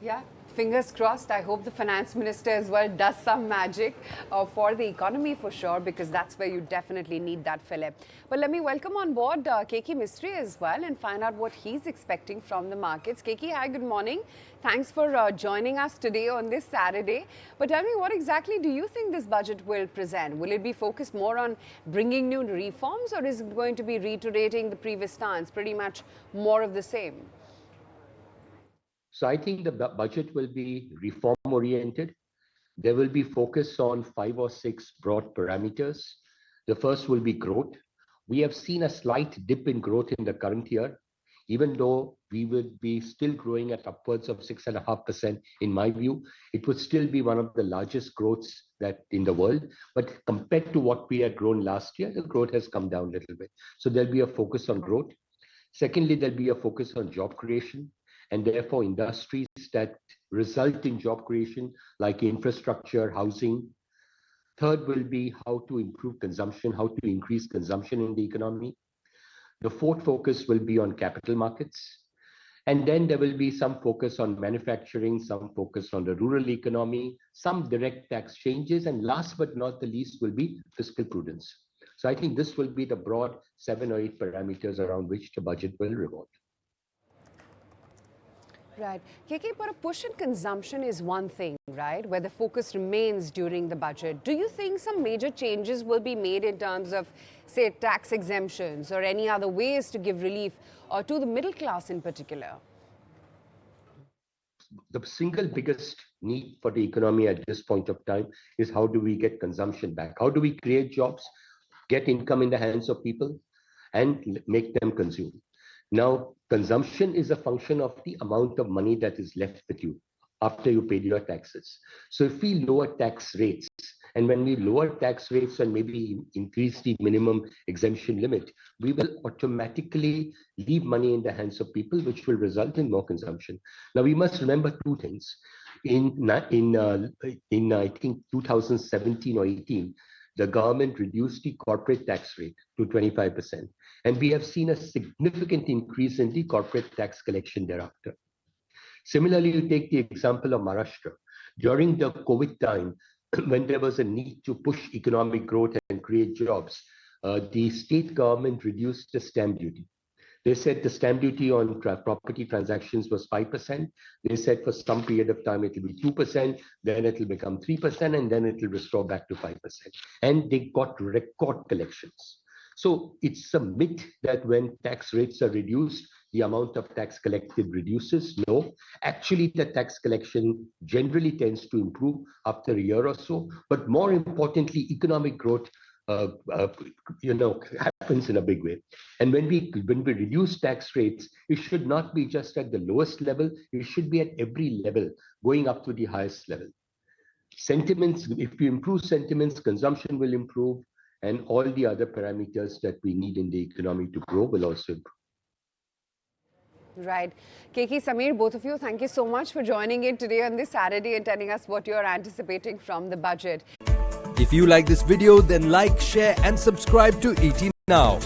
Yeah, fingers crossed. I hope the finance minister as well does some magic for the economy for sure, because that's where you definitely need that fillip. But let me welcome on board Keki Mistry as well and find out what he's expecting from the markets. Keki, hi, good morning. Thanks for joining us today on this Saturday. But tell me, what exactly do you think this budget will present? Will it be focused more on bringing new reforms, or is it going to be reiterating the previous stance, pretty much more of the same? So I think the budget will be reform oriented. There will be focus on 5 or 6 broad parameters. The first will be growth. We have seen a slight dip in growth in the current year, even though we would be still growing at upwards of 6.5%. In my view, it would still be one of the largest growths that in the world. But compared to what we had grown last year, the growth has come down a little bit. So there'll be a focus on growth. Secondly, there'll be a focus on job creation, and therefore industries that result in job creation like infrastructure, housing. Third will be how to improve consumption, how to increase consumption in the economy. The fourth focus will be on capital markets. And then there will be some focus on manufacturing, some focus on the rural economy, some direct tax changes, and last but not the least will be fiscal prudence. So I think this will be the broad 7 or 8 parameters around which the budget will revolve. Right. Keki, but a push in consumption is one thing, right, where the focus remains during the budget. Do you think some major changes will be made in terms of, say, tax exemptions or any other ways to give relief to the middle class in particular? The single biggest need for the economy at this point of time is how do we get consumption back? How do we create jobs, get income in the hands of people, and make them consume? Now, consumption is a function of the amount of money that is left with you after you paid your taxes. So if we lower tax rates, and when we lower tax rates and maybe increase the minimum exemption limit, we will automatically leave money in the hands of people, which will result in more consumption. Now, we must remember 2 things. In I think 2017 or 18, the government reduced the corporate tax rate to 25%. And we have seen a significant increase in the corporate tax collection thereafter. Similarly, you take the example of Maharashtra. During the COVID time, when there was a need to push economic growth and create jobs, the state government reduced the stamp duty. They said the stamp duty on property transactions was 5%. They said for some period of time it will be 2%, then it will become 3%, and then it will restore back to 5%. And they got record collections. So it's a myth that when tax rates are reduced, the amount of tax collected reduces. No, actually the tax collection generally tends to improve after a year or so. But more importantly, economic growth happens in a big way. And when we reduce tax rates, it should not be just at the lowest level. It should be at every level, going up to the highest level. Sentiments, if you improve sentiments, consumption will improve, and all the other parameters that we need in the economy to grow will also improve. Right. Keki, Samir, both of you, thank you so much for joining in today on this Saturday and telling us what you're anticipating from the budget. If you like this video, then like, share and subscribe to ET Now.